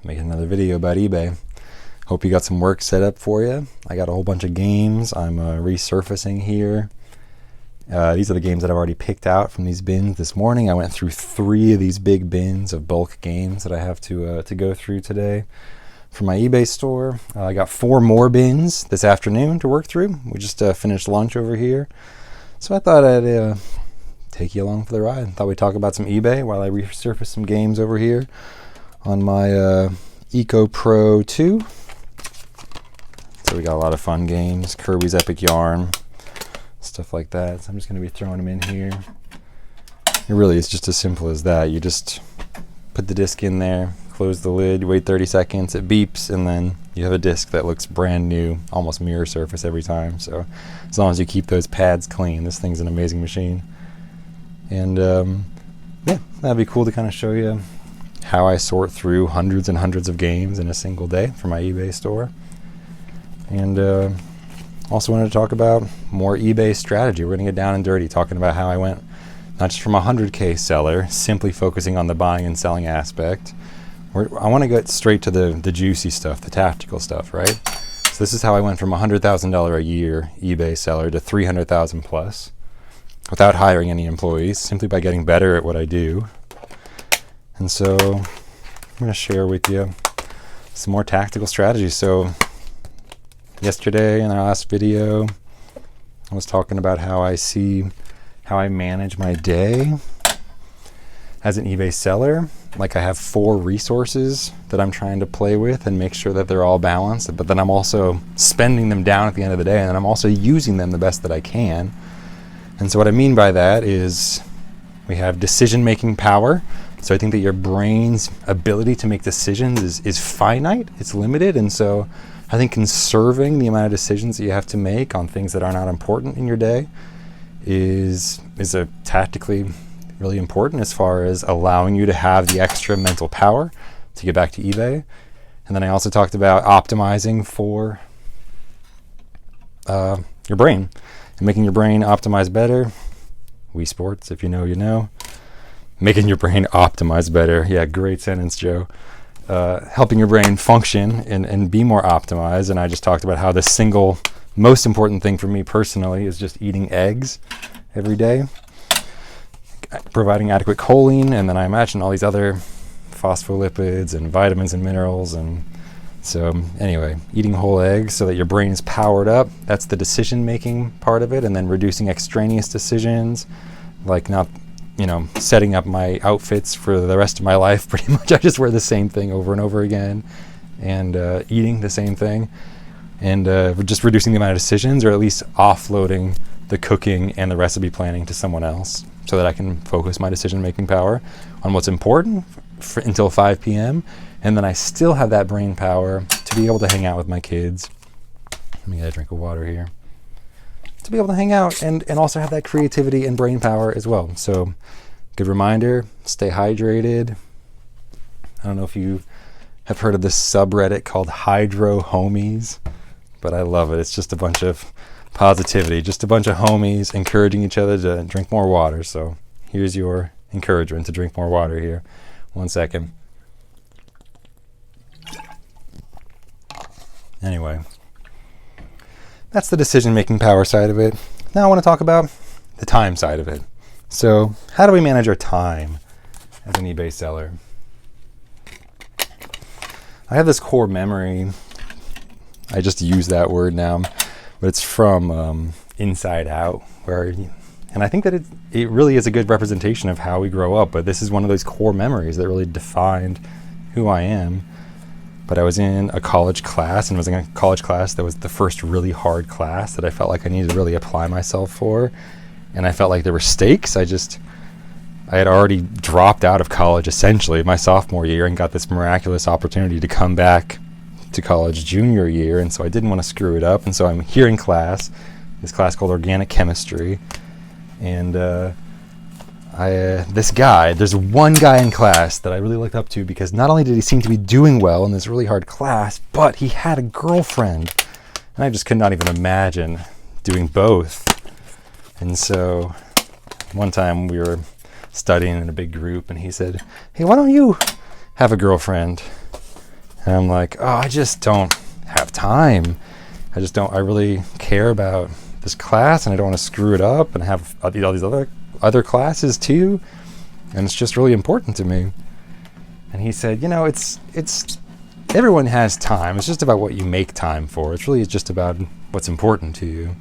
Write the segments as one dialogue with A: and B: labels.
A: making another video about eBay. Hope you got some work set up for you. I got a whole bunch of games I'm resurfacing here. These are the games that I've already picked out from these bins this morning. I went through 3 of these big bins of bulk games that I have to go through today for my eBay store. I got 4 more bins this afternoon to work through. We just finished lunch over here, so I thought I'd take you along for the ride. Thought we'd talk about some eBay while I resurface some games over here on my Eco Pro 2. So we got a lot of fun games, Kirby's Epic Yarn, stuff like that. So I'm just going to be throwing them in here. It really is just as simple as that. You just put the disc in there, close the lid, wait 30 seconds, it beeps, and then you have a disc that looks brand new, almost mirror surface every time. So as long as you keep those pads clean, this thing's an amazing machine. And yeah, that'd be cool to kind of show you how I sort through hundreds and hundreds of games in a single day for my eBay store. And also wanted to talk about more eBay strategy. We're going to get down and dirty talking about how I went not just from a 100K seller, simply focusing on the buying and selling aspect. I want to get straight to the juicy stuff, the tactical stuff, right? So this is how I went from a $100,000 a year eBay seller to $300,000 plus without hiring any employees, simply by getting better at what I do. And so I'm going to share with you some more tactical strategies. So yesterday in our last video, I was talking about how I manage my day as an eBay seller. Like I have 4 resources that I'm trying to play with and make sure that they're all balanced, but then I'm also spending them down at the end of the day, and then I'm also using them the best that I can. And so what I mean by that is we have decision-making power. So I think that your brain's ability to make decisions is finite, it's limited, and so I think conserving the amount of decisions that you have to make on things that are not important in your day is a tactically really important as far as allowing you to have the extra mental power to get back to eBay. And then I also talked about optimizing for your brain and making your brain optimize better. Wii Sports, if you know, you know. Making your brain optimize better. Yeah, great sentence, Joe. Helping your brain function and be more optimized. And I just talked about how the single most important thing for me personally is just eating eggs every day, providing adequate choline, and then I imagine all these other phospholipids and vitamins and minerals. And so anyway, eating whole eggs so that your brain is powered up, that's the decision making part of it. And then reducing extraneous decisions, like not setting up my outfits for the rest of my life. Pretty much I just wear the same thing over and over again, and eating the same thing, and just reducing the amount of decisions, or at least offloading the cooking and the recipe planning to someone else so that I can focus my decision-making power on what's important until 5 p.m. And then I still have that brain power to be able to hang out with my kids. Let me get a drink of water here. To be able to hang out and also have that creativity and brain power as well. So good reminder, stay hydrated. I don't know if you have heard of this subreddit called Hydro Homies, but I love it. It's just a bunch of positivity, just a bunch of homies encouraging each other to drink more water. So here's your encouragement to drink more water here. 1 second. Anyway, that's the decision-making power side of it. Now I want to talk about the time side of it. So how do we manage our time as an eBay seller? I have this core memory. I just use that word now, but it's from Inside Out, and I think that it really is a good representation of how we grow up. But this is one of those core memories that really defined who I am. But I was in a college class, and it was in a college class that was the first really hard class that I felt like I needed to really apply myself for. And I felt like there were stakes. I had already dropped out of college essentially my sophomore year and got this miraculous opportunity to come back to college junior year. And so I didn't want to screw it up. And so I'm here in class, this class called Organic Chemistry. And there's one guy in class that I really looked up to, because not only did he seem to be doing well in this really hard class, but he had a girlfriend. And I just could not even imagine doing both. And so one time we were studying in a big group, and he said, "Hey, why don't you have a girlfriend?" And I'm like, oh, I just don't have time. I really care about this class, and I don't want to screw it up and have all these other classes too. And it's just really important to me. And he said, it's everyone has time. It's just about what you make time for. It's really just about what's important to you.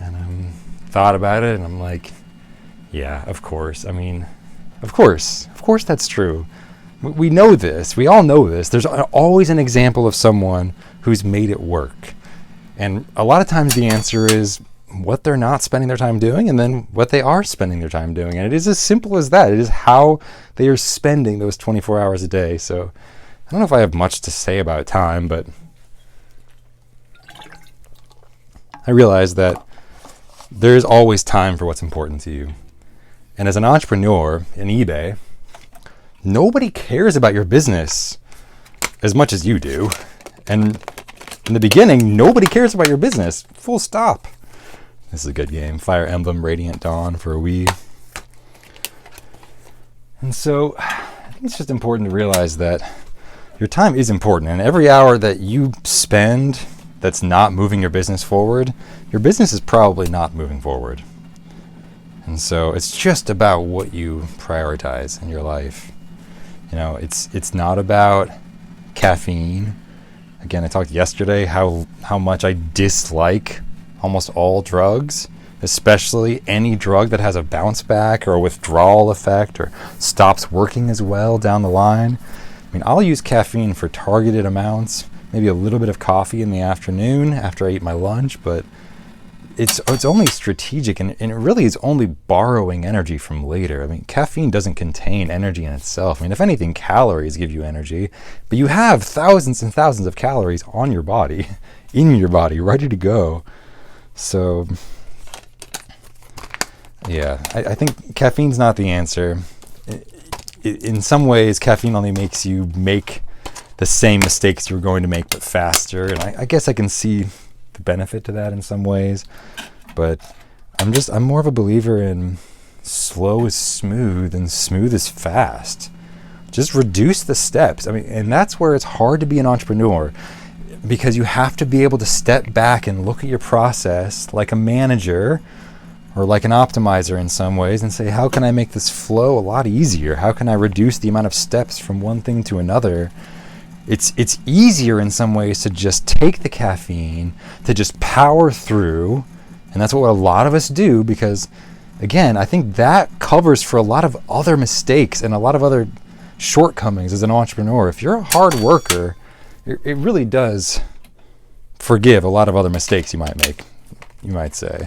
A: And I thought about it, and I'm like, yeah, of course. I mean, of course that's true. We know this. We all know this. There's always an example of someone who's made it work. And a lot of times the answer is what they're not spending their time doing, and then what they are spending their time doing. And it is as simple as that. It is how they are spending those 24 hours a day. So I don't know if I have much to say about time, but I realize that there is always time for what's important to you. And as an entrepreneur in eBay, nobody cares about your business as much as you do. And in the beginning, nobody cares about your business. Full stop. This is a good game. Fire Emblem Radiant Dawn for a Wii. And so I think it's just important to realize that your time is important. And every hour that you spend that's not moving your business forward, your business is probably not moving forward. And so it's just about what you prioritize in your life. It's not about caffeine. Again, I talked yesterday how much I dislike almost all drugs, especially any drug that has a bounce back or a withdrawal effect or stops working as well down the line. I mean, I'll use caffeine for targeted amounts, maybe a little bit of coffee in the afternoon after I eat my lunch, but it's only strategic, and it really is only borrowing energy from later. I mean, caffeine doesn't contain energy in itself. I mean, if anything, calories give you energy, but you have thousands and thousands of calories on your body, in your body, ready to go. So, yeah, I think caffeine's not the answer. In some ways, caffeine only makes you make the same mistakes you're going to make, but faster. And I guess I can see the benefit to that in some ways, but I'm more of a believer in slow is smooth and smooth is fast. Just reduce the steps. I mean, and that's where it's hard to be an entrepreneur, because you have to be able to step back and look at your process like a manager or like an optimizer in some ways and say, how can I make this flow a lot easier? How can I reduce the amount of steps from one thing to another? It's easier in some ways to just take the caffeine, to just power through, and that's what a lot of us do, because again, I think that covers for a lot of other mistakes and a lot of other shortcomings as an entrepreneur. If you're a hard worker, it really does forgive a lot of other mistakes you might make, you might say.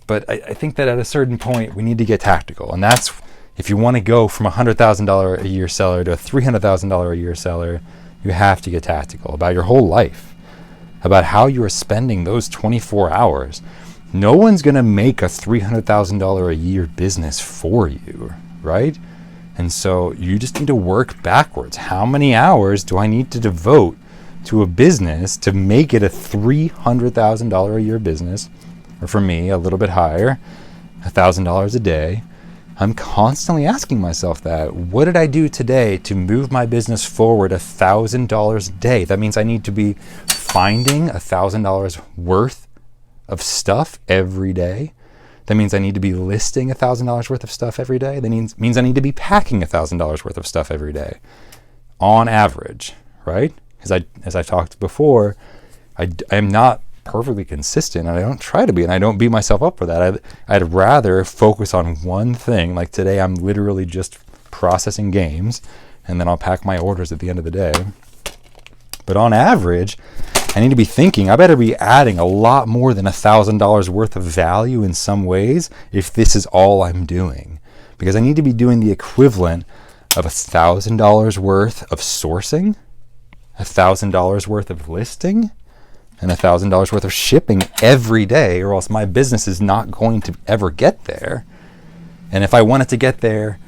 A: But I think that at a certain point, we need to get tactical. And that's, if you want to go from a $100,000 a year seller to a $300,000 a year seller, you have to get tactical about your whole life, about how you are spending those 24 hours. No one's going to make a $300,000 a year business for you, right? And so you just need to work backwards. How many hours do I need to devote to a business to make it a $300,000 a year business? Or for me, a little bit higher, $1,000 a day. I'm constantly asking myself that. What did I do today to move my business forward $1,000 a day? That means I need to be finding $1,000 worth of stuff every day. That means I need to be listing $1,000 worth of stuff every day. That means I need to be packing $1,000 worth of stuff every day, on average, right? Because as I talked before, I am not perfectly consistent, and I don't try to be, and I don't beat myself up for that. I'd rather focus on one thing. Like today, I'm literally just processing games, and then I'll pack my orders at the end of the day. But on average, I need to be thinking, I better be adding a lot more than $1,000 worth of value in some ways if this is all I'm doing. Because I need to be doing the equivalent of $1,000 worth of sourcing, $1,000 worth of listing, and $1,000 worth of shipping every day, or else my business is not going to ever get there. And if I want it to get there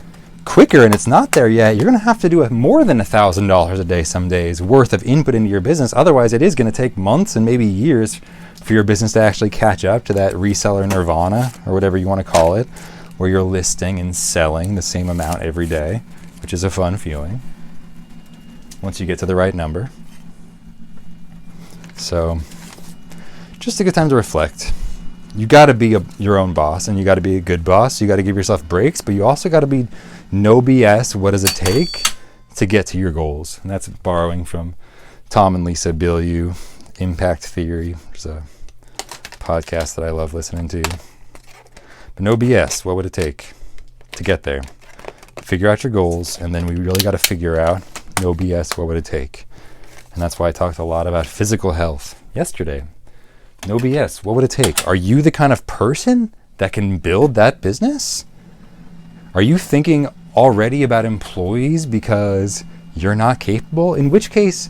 A: quicker and it's not there yet, you're going to have to do more than $1,000 a day some days worth of input into your business. Otherwise, it is going to take months and maybe years for your business to actually catch up to that reseller nirvana, or whatever you want to call it, where you're listing and selling the same amount every day, which is a fun feeling. once you get to the right number. So just a good time to reflect. You got to be your own boss, and you got to be a good boss. You got to give yourself breaks, but you also got to be no BS. What does it take to get to your goals? And that's borrowing from Tom and Lisa Bilyeu, Impact Theory. There's a podcast that I love listening to. But no BS. What would it take to get there? Figure out your goals, and then we really got to figure out, no BS, what would it take? And that's why I talked a lot about physical health yesterday. No BS. What would it take? Are you the kind of person that can build that business? Are you thinking already about employees because you're not capable? In which case,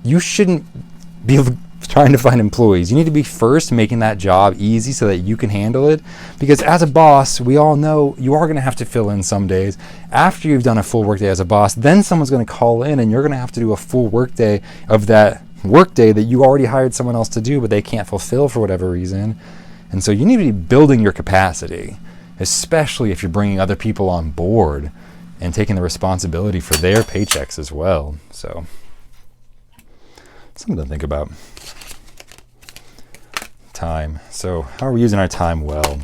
A: you shouldn't be trying to find employees. You need to be first making that job easy so that you can handle it. Because as a boss, we all know you are going to have to fill in some days. After you've done a full workday as a boss, then someone's going to call in and you're going to have to do a full workday of that workday that you already hired someone else to do, but they can't fulfill for whatever reason. And so you need to be building your capacity, especially if you're bringing other people on board and taking the responsibility for their paychecks as well. So something to think about. Time. So how are we using our time well?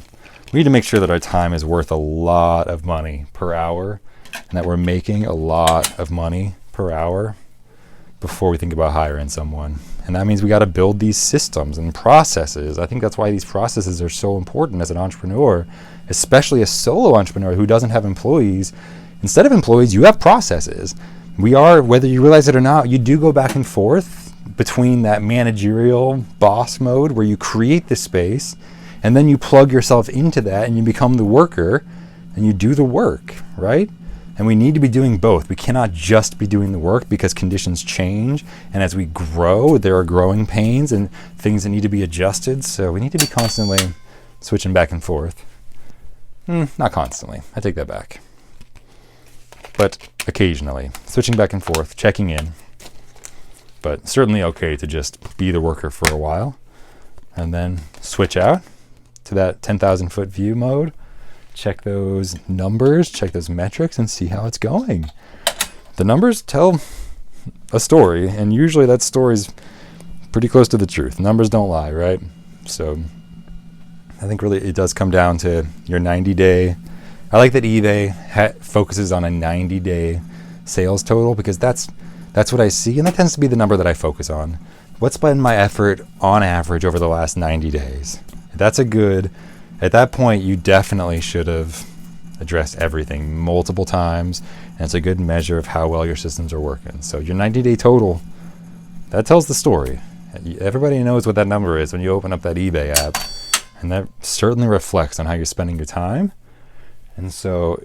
A: We need to make sure that our time is worth a lot of money per hour, and that we're making a lot of money per hour before we think about hiring someone. And that means we got to build these systems and processes. I think that's why these processes are so important as an entrepreneur, especially a solo entrepreneur who doesn't have employees. Instead of employees, you have processes. We are, whether you realize it or not, you do go back and forth between that managerial boss mode where you create the space and then you plug yourself into that and you become the worker and you do the work, right? And we need to be doing both. We cannot just be doing the work because conditions change. And as we grow, there are growing pains and things that need to be adjusted. So we need to be constantly switching back and forth. Not constantly. I take that back. But occasionally, switching back and forth, checking in. But certainly okay to just be the worker for a while and then switch out to that 10,000 foot view mode. Check those numbers, check those metrics, and see how it's going. The numbers tell a story, and usually that story's pretty close to the truth. Numbers don't lie, right? So I think really it does come down to your 90-day. I like that eBay focuses on a 90-day sales total because that's what I see, and that tends to be the number that I focus on. What's been my effort on average over the last 90 days? That's a good. At that point, you definitely should have addressed everything multiple times, and it's a good measure of how well your systems are working. So your 90-day total, that tells the story. Everybody knows what that number is when you open up that eBay app, and that certainly reflects on how you're spending your time. And so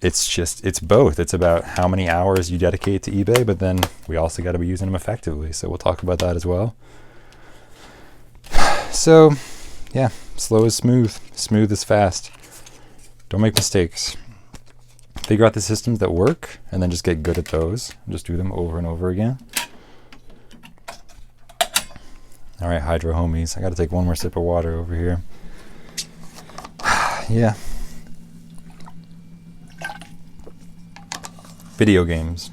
A: it's both. It's about how many hours you dedicate to eBay, but then we also got to be using them effectively. So we'll talk about that as well. So, yeah, slow is smooth. Smooth is fast. Don't make mistakes. Figure out the systems that work and then just get good at those. Just do them over and over again. All right, Hydro homies. I got to take one more sip of water over here. Yeah. Video games.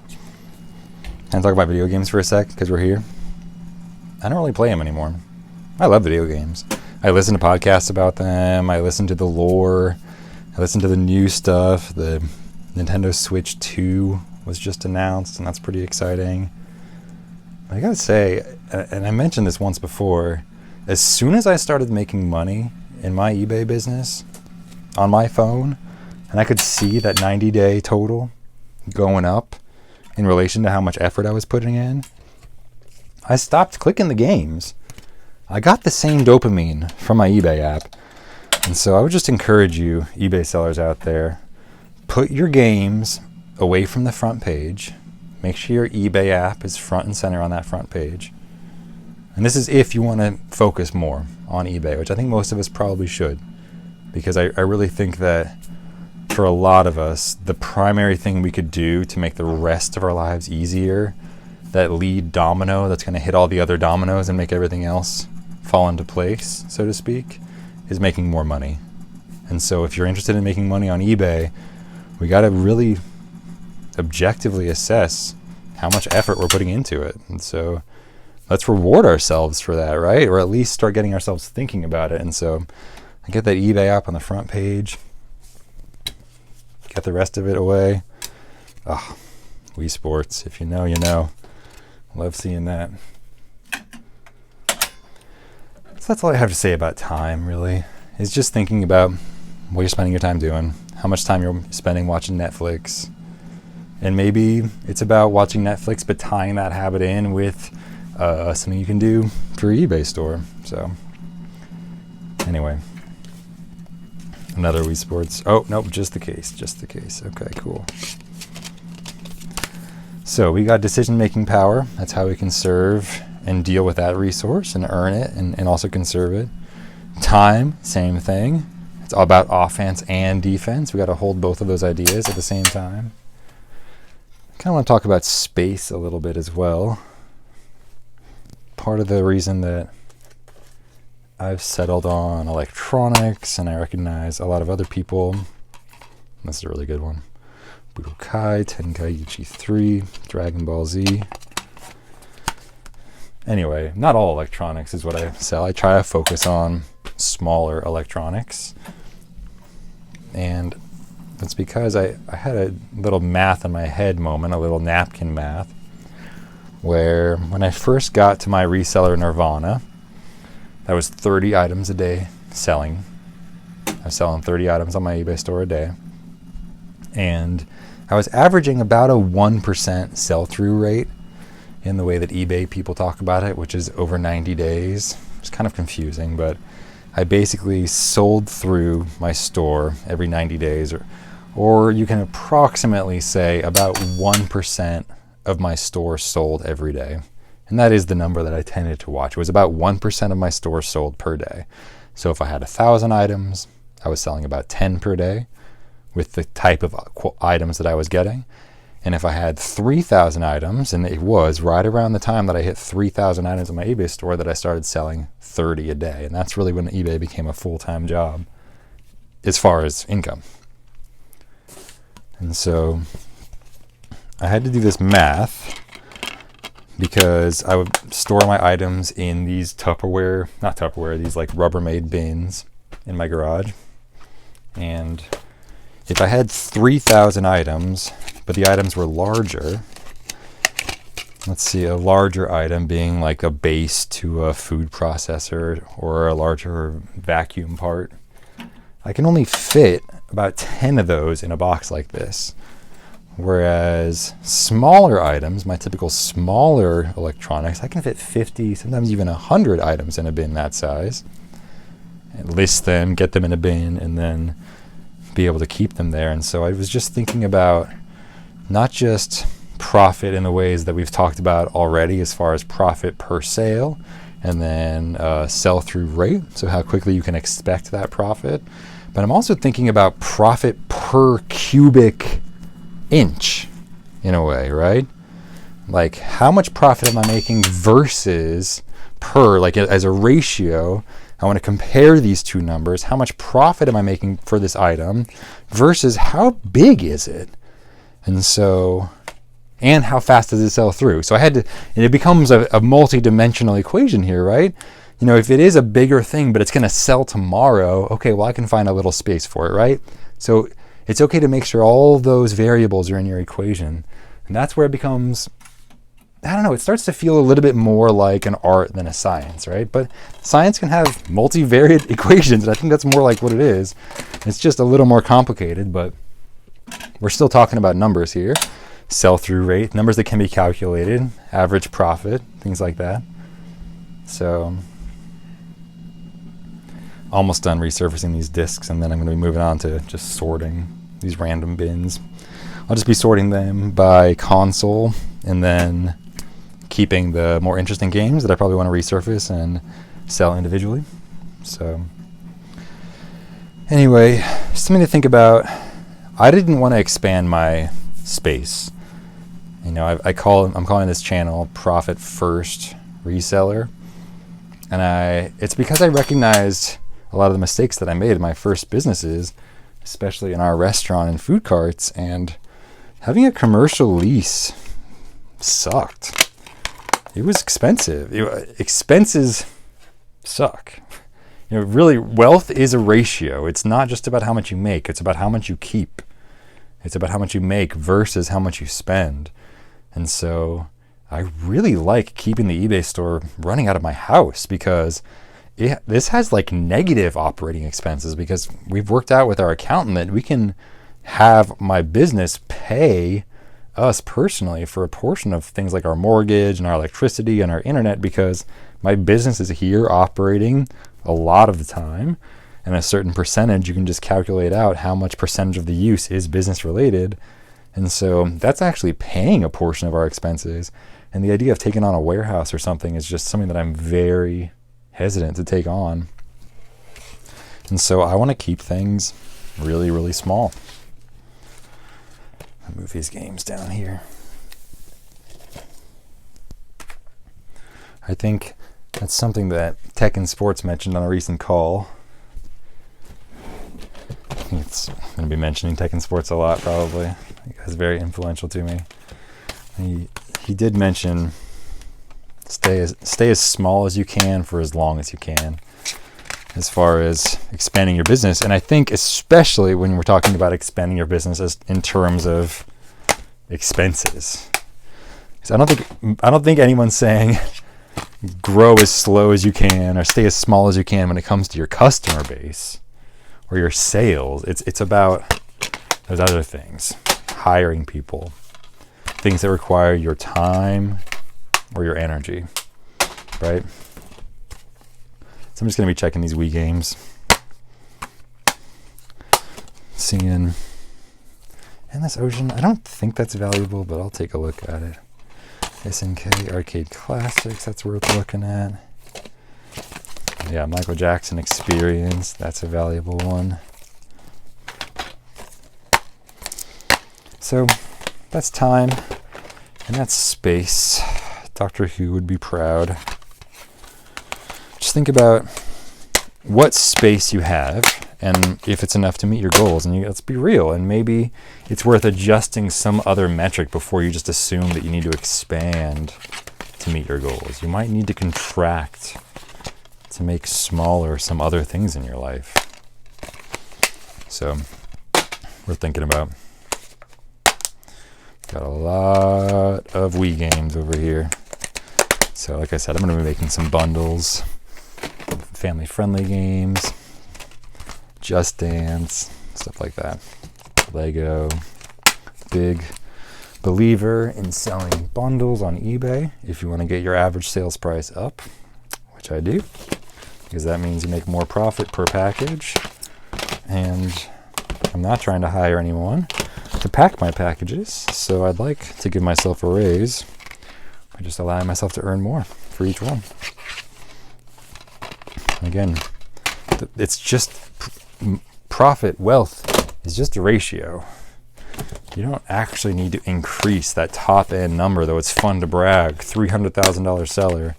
A: Can I talk about video games for a sec because we're here? I don't really play them anymore. I love video games. I listen to podcasts about them. I listen to the lore. I listen to the new stuff. The Nintendo Switch 2 was just announced, and that's pretty exciting. I gotta say, and I mentioned this once before, as soon as I started making money in my eBay business on my phone, and I could see that 90-day total going up in relation to how much effort I was putting in, I stopped clicking the games. I got the same dopamine from my eBay app. And so I would just encourage you, eBay sellers out there, put your games away from the front page. Make sure your eBay app is front and center on that front page. And this is if you want to focus more on eBay, which I think most of us probably should. Because I really think that for a lot of us, the primary thing we could do to make the rest of our lives easier, that lead domino that's going to hit all the other dominoes and make everything else fall into place, so to speak, is making more money. And so if you're interested in making money on eBay, we got to really objectively assess how much effort we're putting into it. And so let's reward ourselves for that, right? Or at least start getting ourselves thinking about it. And so I get that eBay app on the front page, get the rest of it away. Oh, Wii Sports, if you know, you know. Love seeing that. So that's all I have to say about time, really, is just thinking about what you're spending your time doing, how much time you're spending watching Netflix. And maybe it's about watching Netflix, but tying that habit in with something you can do for your eBay store. So anyway, another Wii Sports. Oh, nope, just the case. Okay, cool. So we got decision-making power. That's how we can serve and deal with that resource and earn it and also conserve it. Time, same thing. It's all about offense and defense. We got to hold both of those ideas at the same time. I kind of want to talk about space a little bit as well. Part of the reason that I've settled on electronics, and I recognize a lot of other people. This is a really good one. Budokai Tenkaichi 3, Dragon Ball Z. Anyway, not all electronics is what I sell. I try to focus on smaller electronics. And that's because I had a little math in my head moment, a little napkin math, where when I first got to my reseller Nirvana, that was 30 items a day selling. I was selling 30 items on my eBay store a day. And I was averaging about a 1% sell-through rate in the way that eBay people talk about it, which is over 90 days. It's kind of confusing, but I basically sold through my store every 90 days, or you can approximately say about 1% of my store sold every day. And that is the number that I tended to watch. It was about 1% of my store sold per day. So if I had 1,000 items, I was selling about 10 per day with the type of items that I was getting. And if I had 3,000 items, and it was right around the time that I hit 3,000 items in my eBay store that I started selling 30 a day. And that's really when eBay became a full-time job as far as income. And so I had to do this math because I would store my items in these these like Rubbermaid bins in my garage. And if I had 3,000 items, but the items were larger, let's see, a larger item being like a base to a food processor or a larger vacuum part, I can only fit about 10 of those in a box like this. Whereas smaller items, my typical smaller electronics, I can fit 50, sometimes even 100 items in a bin that size, and list them, get them in a bin, and then be able to keep them there. And so I was just thinking about not just profit in the ways that we've talked about already as far as profit per sale and then sell-through rate, so how quickly you can expect that profit, but I'm also thinking about profit per cubic inch in a way, right? Like how much profit am I making versus per, like as a ratio. I want to compare these two numbers. How much profit am I making for this item versus how big is it? And so, and how fast does it sell through? So I had to, and it becomes a multi-dimensional equation here, right? You know, if it is a bigger thing, but it's going to sell tomorrow, okay, well, I can find a little space for it, right? So it's okay to make sure all those variables are in your equation. And that's where it becomes, I don't know, it starts to feel a little bit more like an art than a science, right? But science can have multivariate equations, and I think that's more like what it is. It's just a little more complicated, but we're still talking about numbers here. Sell-through rate, numbers that can be calculated, average profit, things like that. So, almost done resurfacing these discs, and then I'm going to be moving on to just sorting these random bins. I'll just be sorting them by console, and then keeping the more interesting games that I probably want to resurface and sell individually. So anyway, something to think about. I didn't want to expand my space. You know, I'm calling this channel Profit First Reseller, and it's because I recognized a lot of the mistakes that I made in my first businesses, especially in our restaurant and food carts, and having a commercial lease sucked. It was expensive. Expenses suck. Really, wealth is a ratio. It's not just about how much you make. It's about how much you keep. It's about how much you make versus how much you spend. And so I really like keeping the eBay store running out of my house because this has like negative operating expenses, because we've worked out with our accountant that we can have my business pay us personally for a portion of things like our mortgage and our electricity and our internet, because my business is here operating a lot of the time, and a certain percentage you can just calculate out how much percentage of the use is business related. And so that's actually paying a portion of our expenses. And the idea of taking on a warehouse or something is just something that I'm very hesitant to take on. And so I want to keep things really, really small. I'll move these games down here. I think that's something that Tekken Sports mentioned on a recent call. I think it's going to be mentioning Tekken Sports a lot, probably. He was very influential to me. He did mention stay as small as you can for as long as you can, as far as expanding your business. And I think especially when we're talking about expanding your business as in terms of expenses. So I don't think anyone's saying grow as slow as you can or stay as small as you can when it comes to your customer base or your sales. It's about those other things. Hiring people. Things that require your time or your energy. Right? So I'm just going to be checking these Wii games. Seeing Endless Ocean. I don't think that's valuable, but I'll take a look at it. SNK Arcade Classics, that's worth looking at. Yeah, Michael Jackson Experience, that's a valuable one. So that's time and that's space. Doctor Who would be proud. Just think about what space you have and if it's enough to meet your goals. And let's be real, and maybe it's worth adjusting some other metric before you just assume that you need to expand to meet your goals. You might need to contract to make smaller some other things in your life. So we're thinking about. Got a lot of Wii games over here. So like I said, I'm going to be making some bundles, family-friendly games, Just Dance, stuff like that. Lego. Big believer in selling bundles on eBay if you want to get your average sales price up, which I do, because that means you make more profit per package. And I'm not trying to hire anyone to pack my packages, so I'd like to give myself a raise by just allowing myself to earn more for each one. Again, it's just profit, wealth is just a ratio. You don't actually need to increase that top end number, though it's fun to brag. $300,000 seller,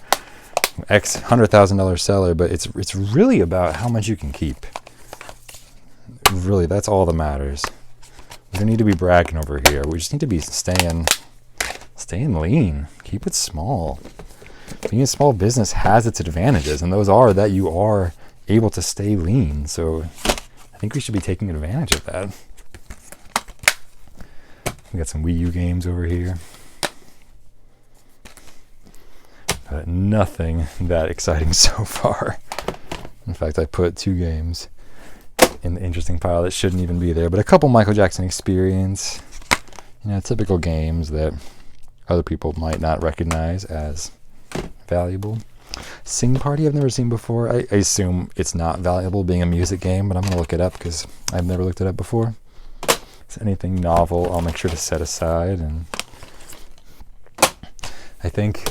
A: X $100,000 seller, but it's really about how much you can keep. Really, that's all that matters. We don't need to be bragging over here. We just need to be staying lean. Keep it small. Being a small business has its advantages, and those are that you are able to stay lean. So I think we should be taking advantage of that. We got some Wii U games over here. But nothing that exciting so far. In fact, I put 2 games in the interesting pile that shouldn't even be there, but a couple Michael Jackson Experience, typical games that other people might not recognize as valuable. Sing Party I've never seen before. I assume it's not valuable being a music game, but I'm going to look it up because I've never looked it up before. So anything novel I'll make sure to set aside. And I think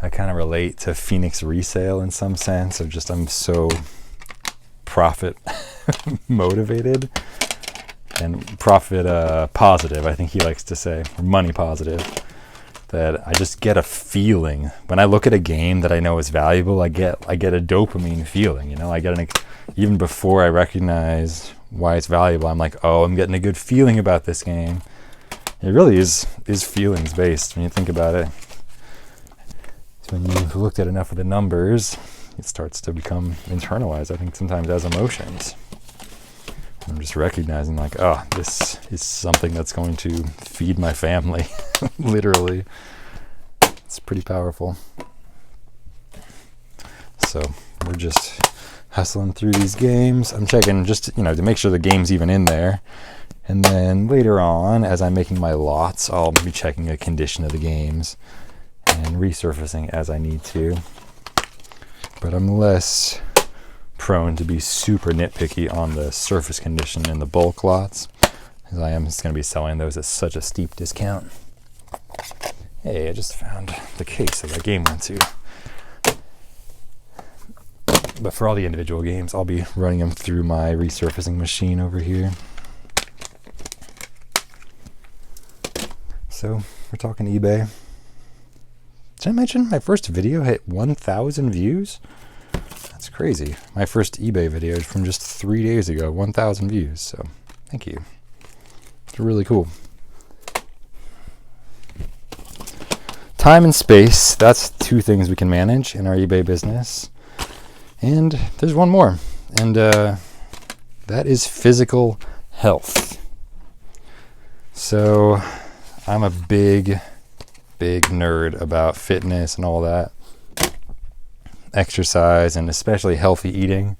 A: I kind of relate to Phoenix Resale in some sense of just I'm so profit motivated and profit positive, I think he likes to say, or money positive, that I just get a feeling when I look at a game that I know is valuable. I get a dopamine feeling, I get even before I recognize why it's valuable, I'm like, oh, I'm getting a good feeling about this game. It really is feelings based when you think about it. So when you've looked at enough of the numbers, it starts to become internalized, I think, sometimes as emotions. I'm just recognizing like, oh, this is something that's going to feed my family, literally. It's pretty powerful. So we're just hustling through these games. I'm checking just, to make sure the game's even in there. And then later on, as I'm making my lots, I'll be checking the condition of the games and resurfacing as I need to. But I'm less prone to be super nitpicky on the surface condition in the bulk lots, because I am just going to be selling those at such a steep discount. Hey, I just found the case that game went to. But for all the individual games, I'll be running them through my resurfacing machine over here. So we're talking eBay. Did I mention my first video hit 1,000 views? That's crazy. My first eBay video is from just 3 days ago, 1,000 views. So thank you. It's really cool. Time and space, that's 2 things we can manage in our eBay business. And there's one more, and that is physical health. So I'm a big nerd about fitness and all that. Exercise and especially healthy eating.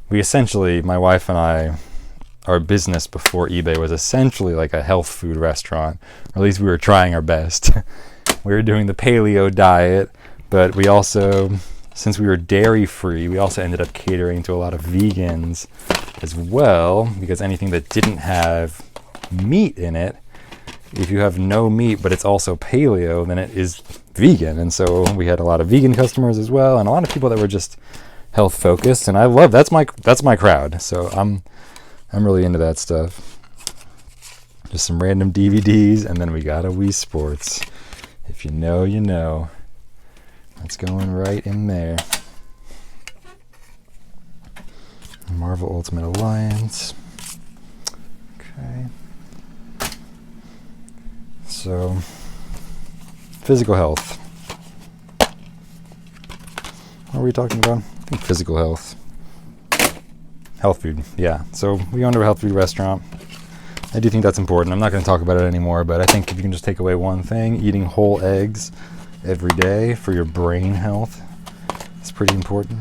A: We essentially, my wife and I, our business before eBay was essentially like a health food restaurant, or at least we were trying our best. We were doing the paleo diet, but we also, since we were dairy free, we also ended up catering to a lot of vegans as well, because anything that didn't have meat in it, if you have no meat but it's also paleo, then it is vegan. And so we had a lot of vegan customers as well, and a lot of people that were just health focused, and I love that's my crowd. So I'm really into that stuff. Just some random DVDs, and then we got a Wii Sports. If you know, you know. That's going right in there. Marvel Ultimate Alliance. Okay. So, physical health. What are we talking about? I think physical health. Health food, yeah. So we go into a health food restaurant. I do think that's important. I'm not going to talk about it anymore, but I think if you can just take away one thing, eating whole eggs every day for your brain health is pretty important.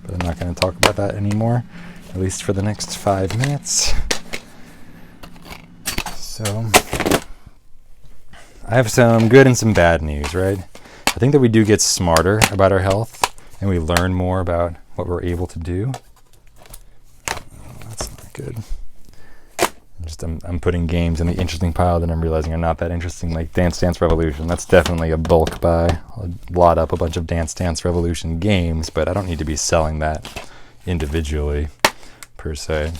A: But I'm not going to talk about that anymore, at least for the next 5 minutes. So I have some good and some bad news, right? I think that we do get smarter about our health, and we learn more about what we're able to do. Oh, that's not good. I'm putting games in the interesting pile that I'm realizing are not that interesting, like Dance Dance Revolution. That's definitely a bulk buy. I'll lot up a bunch of Dance Dance Revolution games, but I don't need to be selling that individually, per se.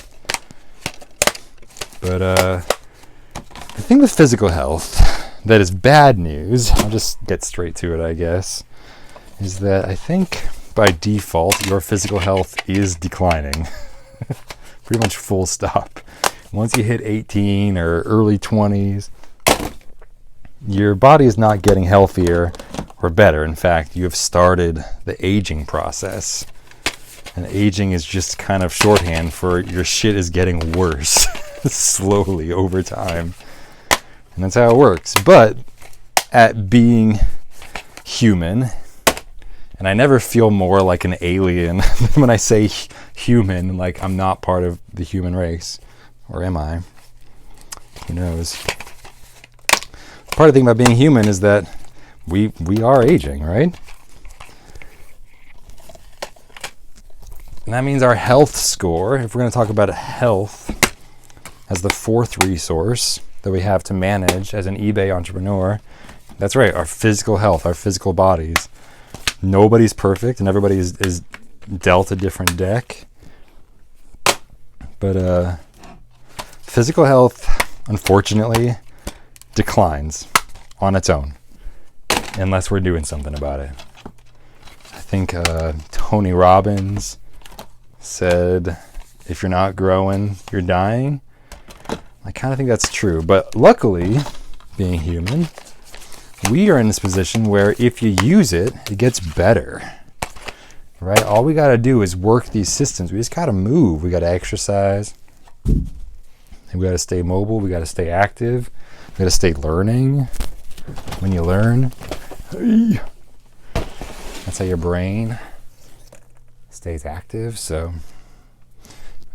A: But the thing with physical health that is bad news, I'll just get straight to it, I guess, is that I think by default your physical health is declining. Pretty much full stop. Once you hit 18 or early 20s, your body is not getting healthier or better. In fact, you have started the aging process. And aging is just kind of shorthand for your shit is getting worse slowly over time. And that's how it works. But at being human, and I never feel more like an alien when I say human, like I'm not part of the human race. Or am I? Who knows? Part of the thing about being human is that we are aging, right? And that means our health score, if we're going to talk about health as the 4th resource that we have to manage as an eBay entrepreneur, that's right, our physical health, our physical bodies. Nobody's perfect, and everybody is dealt a different deck. But physical health, unfortunately, declines on its own, unless we're doing something about it. I think Tony Robbins said, if you're not growing, you're dying. I kind of think that's true. But luckily, being human, we are in this position where if you use it, it gets better. Right? All we got to do is work these systems. We just got to move. We got to exercise. And we got to stay mobile. We got to stay active. We got to stay learning. When you learn, that's how your brain stays active. So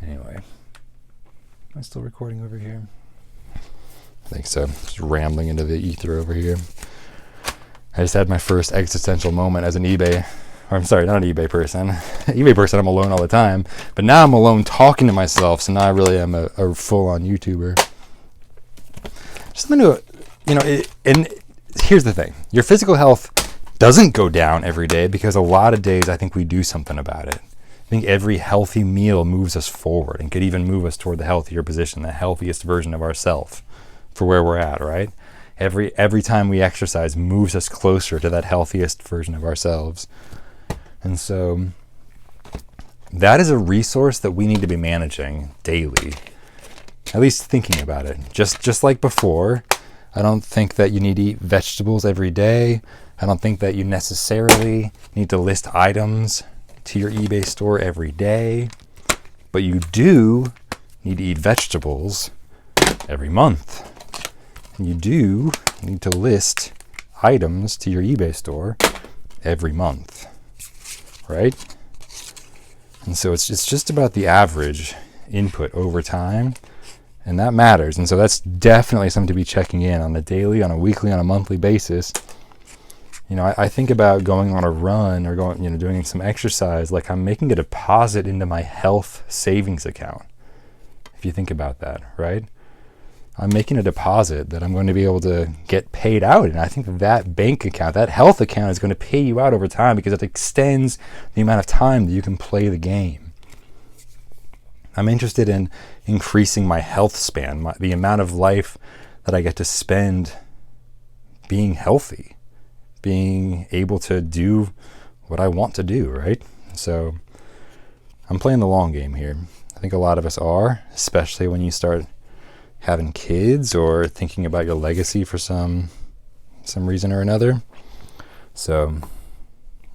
A: anyway, am I still recording over here? I think so. Just rambling into the ether over here. I just had my first existential moment as an eBay, or I'm sorry, not an eBay person. eBay person, I'm alone all the time. But now I'm alone talking to myself, so now I really am a full-on YouTuber. Just something to, and here's the thing. Your physical health doesn't go down every day because a lot of days I think we do something about it. I think every healthy meal moves us forward and could even move us toward the healthier position, the healthiest version of ourselves for where we're at, right? Every time we exercise moves us closer to that healthiest version of ourselves. And so that is a resource that we need to be managing daily, at least thinking about it. Just like before, I don't think that you need to eat vegetables every day. I don't think that you necessarily need to list items to your eBay store every day, but you do need to eat vegetables every month. And you do need to list items to your eBay store every month, right? And so it's just about the average input over time, and that matters. And so that's definitely something to be checking in on a daily, on a weekly, on a monthly basis. I think about going on a run or doing some exercise like I'm making a deposit into my health savings account. If you think about that, right? I'm making a deposit that I'm going to be able to get paid out. And I think that bank account, that health account is going to pay you out over time because it extends the amount of time that you can play the game. I'm interested in increasing my health span, the amount of life that I get to spend being healthy, being able to do what I want to do, right? So I'm playing the long game here. I think a lot of us are, especially when you start having kids or thinking about your legacy for some reason or another. So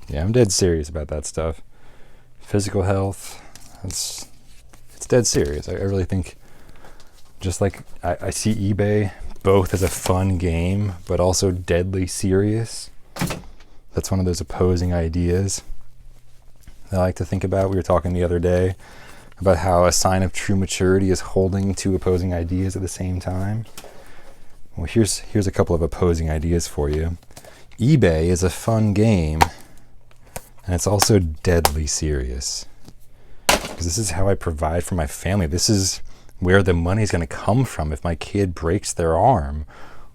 A: yeah, I'm dead serious about that stuff. Physical health, it's dead serious. I really think, just like I see eBay both as a fun game but also deadly serious. That's one of those opposing ideas that I like to think about. We were talking the other day about how a sign of true maturity is holding two opposing ideas at the same time. Well, here's a couple of opposing ideas for you. eBay is a fun game, and it's also deadly serious. Because this is how I provide for my family. This is where the money's going to come from if my kid breaks their arm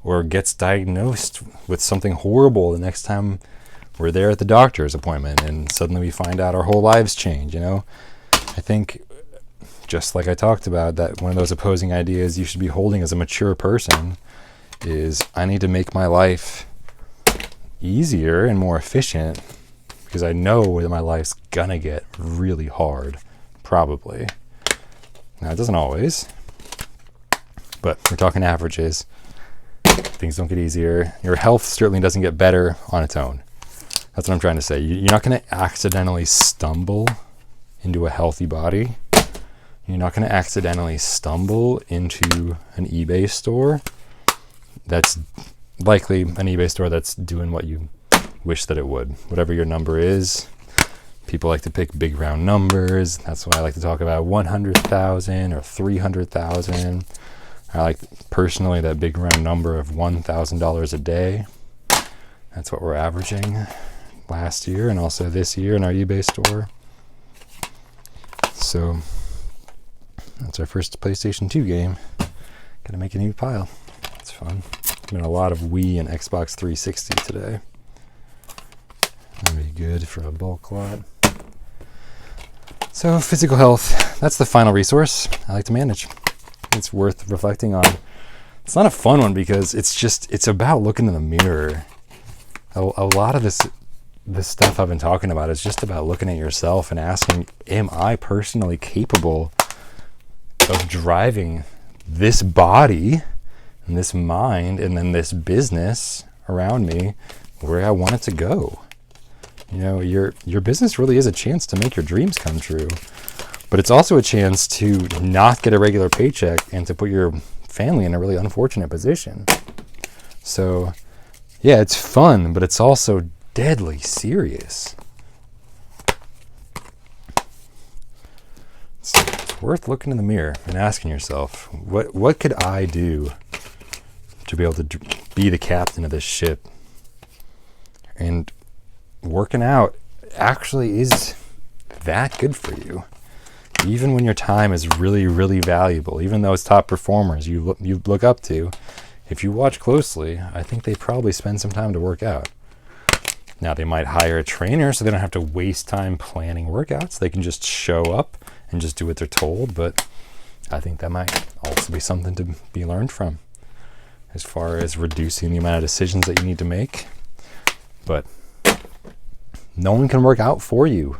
A: or gets diagnosed with something horrible the next time we're there at the doctor's appointment and suddenly we find out our whole lives change, I think, just like I talked about, that one of those opposing ideas you should be holding as a mature person is I need to make my life easier and more efficient because I know that my life's gonna get really hard, probably. Now, it doesn't always, but we're talking averages. Things don't get easier. Your health certainly doesn't get better on its own. That's what I'm trying to say. You're not going to accidentally stumble into a healthy body. You're not going to accidentally stumble into an eBay store. That's likely an eBay store that's doing what you wish that it would. Whatever your number is. People like to pick big round numbers. That's why I like to talk about 100,000 or 300,000. I like personally that big round number of $1,000 a day. That's what we're averaging last year and also this year in our eBay store. So that's our first PlayStation 2 game. Gotta make a new pile. It's fun. Been a lot of Wii and Xbox 360 today. That'd be good for a bulk lot. So physical health, that's the final resource I like to manage. It's worth reflecting on. It's not a fun one because it's about looking in the mirror. A lot of this stuff I've been talking about is just about looking at yourself and asking, am I personally capable of driving this body and this mind and then this business around me where I want it to go. You know, your business really is a chance to make your dreams come true, but it's also a chance to not get a regular paycheck and to put your family in a really unfortunate position. So yeah, it's fun, but it's also deadly serious. It's worth looking in the mirror and asking yourself, what could I do to be able to be the captain of this ship? And working out actually is that good for you. Even when your time is really, really valuable, even those top performers you look up to, if you watch closely, I think they probably spend some time to work out. Now, they might hire a trainer so they don't have to waste time planning workouts. They can just show up and just do what they're told, but I think that might also be something to be learned from as far as reducing the amount of decisions that you need to make. But no one can work out for you.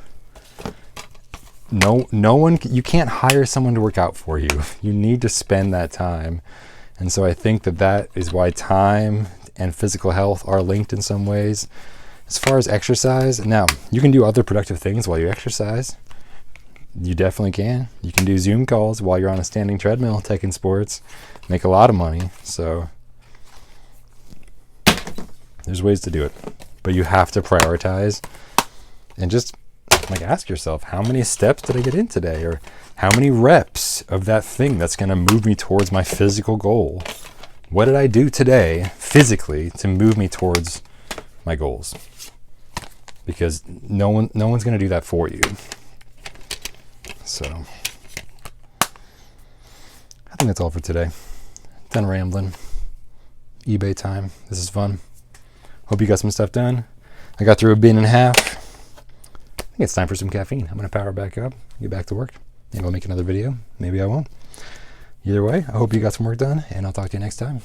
A: No one, you can't hire someone to work out for you. You need to spend that time. And so I think that is why time and physical health are linked in some ways. As far as exercise, now, you can do other productive things while you exercise. You definitely can. You can do Zoom calls while you're on a standing treadmill, Tekken Sports. Make a lot of money. So there's ways to do it. But you have to prioritize and just ask yourself, how many steps did I get in today? Or how many reps of that thing that's going to move me towards my physical goal? What did I do today physically to move me towards my goals? Because no one's going to do that for you. So I think that's all for today. Done rambling. eBay time. This is fun. Hope you got some stuff done. I got through a bin and a half. I think it's time for some caffeine. I'm going to power back up, get back to work. Maybe I'll make another video. Maybe I won't. Either way, I hope you got some work done, and I'll talk to you next time.